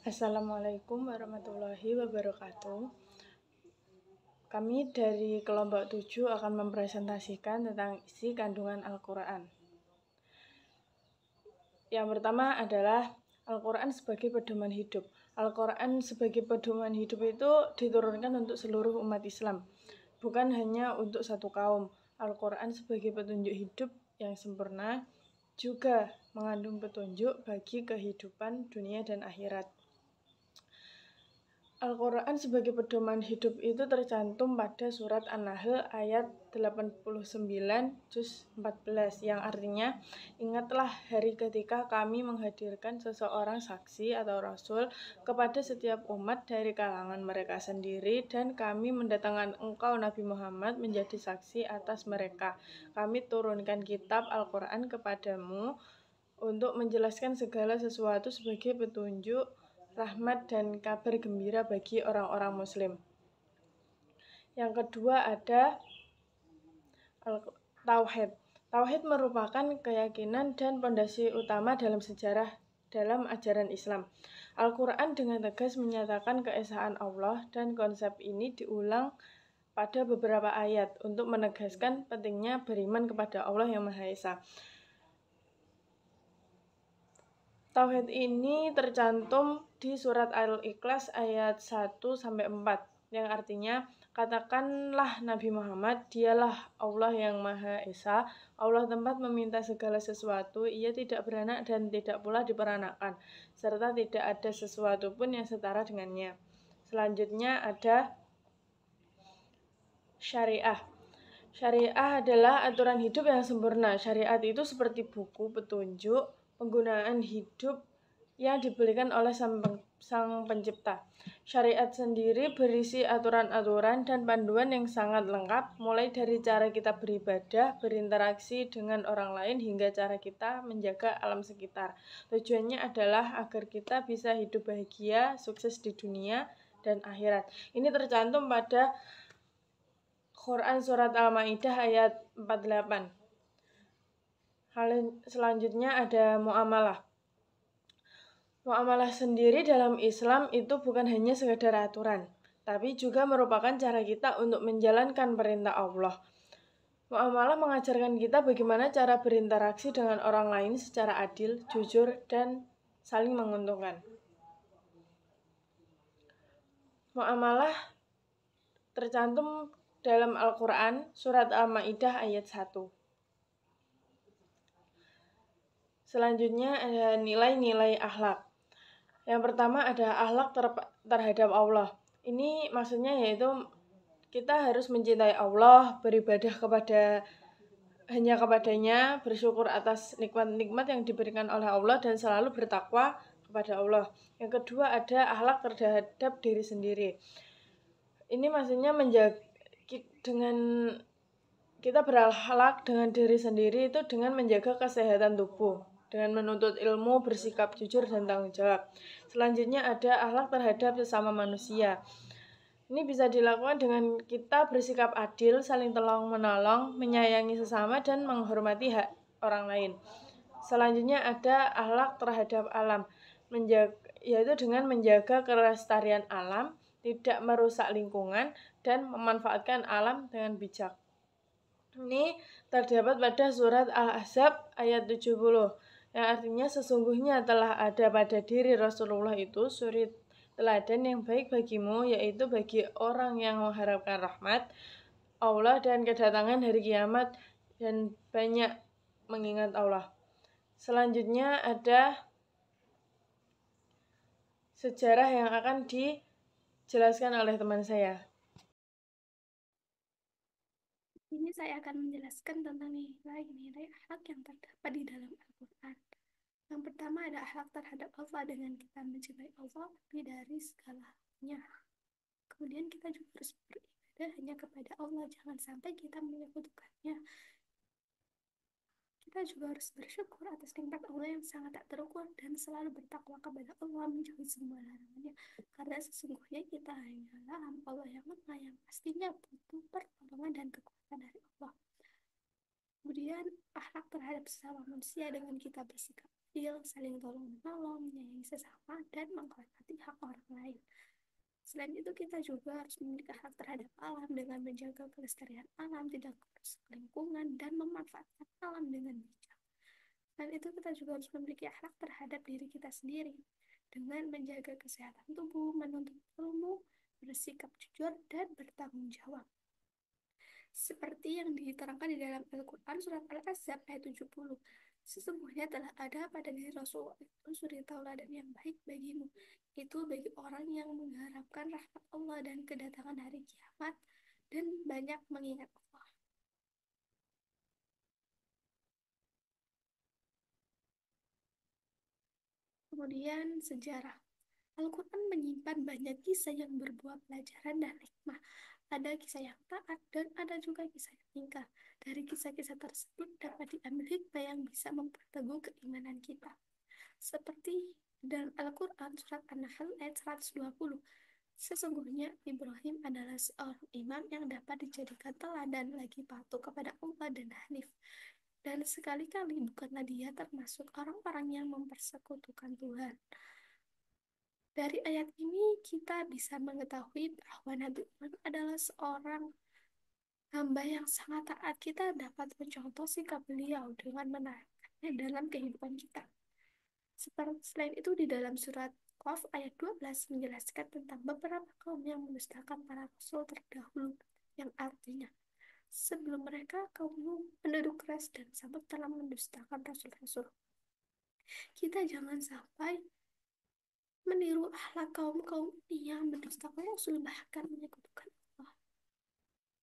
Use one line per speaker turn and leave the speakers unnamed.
Assalamualaikum warahmatullahi wabarakatuh. Kami dari kelompok 7 akan mempresentasikan tentang isi kandungan Al-Quran. Yang pertama adalah Al-Quran sebagai pedoman hidup. Al-Quran sebagai pedoman hidup itu diturunkan untuk seluruh umat Islam, bukan hanya untuk satu kaum. Al-Quran sebagai petunjuk hidup yang sempurna juga mengandung petunjuk bagi kehidupan dunia dan akhirat. Al-Quran sebagai pedoman hidup itu tercantum pada surat An-Nahl ayat 89 juz 14 yang artinya, ingatlah hari ketika kami menghadirkan seseorang saksi atau rasul kepada setiap umat dari kalangan mereka sendiri, dan kami mendatangkan engkau Nabi Muhammad menjadi saksi atas mereka. Kami turunkan kitab Al-Quran kepadamu untuk menjelaskan segala sesuatu sebagai petunjuk, rahmat, dan kabar gembira bagi orang-orang muslim. Yang kedua ada Tauhid. Tauhid merupakan keyakinan dan pondasi utama dalam sejarah dalam ajaran Islam. Al-Quran dengan tegas menyatakan keesaan Allah, dan konsep ini diulang pada beberapa ayat untuk menegaskan pentingnya beriman kepada Allah yang Maha Esa. Tauhid ini tercantum di surat Al-Ikhlas ayat 1-4 yang artinya, katakanlah Nabi Muhammad, dialah Allah yang Maha Esa, Allah tempat meminta segala sesuatu, ia tidak beranak dan tidak pula diperanakkan, serta tidak ada sesuatu pun yang setara dengannya. Selanjutnya ada syariah. Syariah adalah aturan hidup yang sempurna. Syariat itu seperti buku petunjuk penggunaan hidup yang diberikan oleh Sang Pencipta. Syariat sendiri berisi aturan-aturan dan panduan yang sangat lengkap, mulai dari cara kita beribadah, berinteraksi dengan orang lain, hingga cara kita menjaga alam sekitar. Tujuannya adalah agar kita bisa hidup bahagia, sukses di dunia dan akhirat. Ini tercantum pada Quran surat Al-Maidah ayat 48. Hal selanjutnya ada muamalah. Muamalah sendiri dalam Islam itu bukan hanya sekedar aturan, tapi juga merupakan cara kita untuk menjalankan perintah Allah. Muamalah mengajarkan kita bagaimana cara berinteraksi dengan orang lain secara adil, jujur, dan saling menguntungkan. Muamalah tercantum dalam Al-Quran surat Al-Maidah ayat 1. Selanjutnya ada nilai-nilai akhlak. Yang pertama ada akhlak terhadap Allah. Ini maksudnya yaitu kita harus mencintai Allah, beribadah hanya kepadanya, bersyukur atas nikmat-nikmat yang diberikan oleh Allah, dan selalu bertakwa kepada Allah. Yang kedua ada akhlak terhadap diri sendiri. Ini maksudnya dengan kita berakhlak dengan diri sendiri itu dengan menjaga kesehatan tubuh, dengan menuntut ilmu, bersikap jujur, dan tanggung jawab. Selanjutnya ada akhlak terhadap sesama manusia. Ini bisa dilakukan dengan kita bersikap adil, saling tolong-menolong, menyayangi sesama, dan menghormati hak orang lain. Selanjutnya ada akhlak terhadap alam, yaitu dengan menjaga kelestarian alam, tidak merusak lingkungan, dan memanfaatkan alam dengan bijak. Ini terdapat pada surat Al-Ahzab ayat 70, yang artinya sesungguhnya telah ada pada diri Rasulullah itu suri teladan yang baik bagimu, yaitu bagi orang yang mengharapkan rahmat Allah dan kedatangan hari kiamat, dan banyak mengingat Allah. Selanjutnya ada sejarah yang akan dijelaskan oleh teman saya.
Ini saya akan menjelaskan tentang nilai-nilai akhlak yang terdapat di dalam Al-Quran. Yang pertama ada akhlak terhadap Allah, dengan kita mencintai Allah lebih dari segalanya. Kemudian kita juga harus beribadah hanya kepada Allah, jangan sampai kita menyekutukannya. Kita juga harus bersyukur atas nikmat Allah yang sangat tak terukur, dan selalu bertakwa kepada Allah, menjauhi semua larangannya, karena sesungguhnya kita hanyalah hamba Allah yang lemah, yang pastinya butuh pertolongan dan kekuatan dari Allah. Kemudian akhlak terhadap sesama manusia dengan kita bersikap adil, saling tolong menolong, menyayangi sesama, dan menghormati hak orang lain. Selain itu, kita juga harus memiliki hak terhadap alam dengan menjaga kelestarian alam, tidak merusak lingkungan, dan memanfaatkan alam dengan bijak. Selain itu, kita juga harus memiliki hak terhadap diri kita sendiri dengan menjaga kesehatan tubuh, menuntut ilmu, bersikap jujur, dan bertanggung jawab. Seperti yang diterangkan di dalam Al-Quran surat Al-Ahzab ayat 70. Sesungguhnya telah ada pada diri Rasulullah itu suri tauladan yang baik bagimu. Itu bagi orang yang mengharapkan rahmat Allah dan kedatangan hari kiamat dan banyak mengingat Allah. Kemudian sejarah. Al-Quran menyimpan banyak kisah yang berbuah pelajaran dan hikmah. Ada kisah yang taat dan ada juga kisah yang ingkar. Dari kisah-kisah tersebut dapat diambil hikmah yang bisa memperteguh keimanan kita. Seperti dalam Al-Quran surat An-Nahl ayat 120. Sesungguhnya Ibrahim adalah seorang imam yang dapat dijadikan teladan lagi patuh kepada Allah dan Hanif. Dan sekali-kali bukanlah dia termasuk orang-orang yang mempersekutukan Tuhan. Dari ayat ini kita bisa mengetahui bahwa Nabi Ibrahim adalah seorang hamba yang sangat taat. Kita dapat mencontoh sikap beliau dengan menerapkannya dalam kehidupan kita. Seperti selain itu di dalam surat Qaf ayat 12 menjelaskan tentang beberapa kaum yang mendustakan para rasul terdahulu, yang artinya sebelum mereka kaum Nuh, penduduk keras dan Samud telah mendustakan rasul-rasul. Kita jangan sampai meniru akhlak kaum-kaum ini yang mendustakan rasul bahkan menyekutukan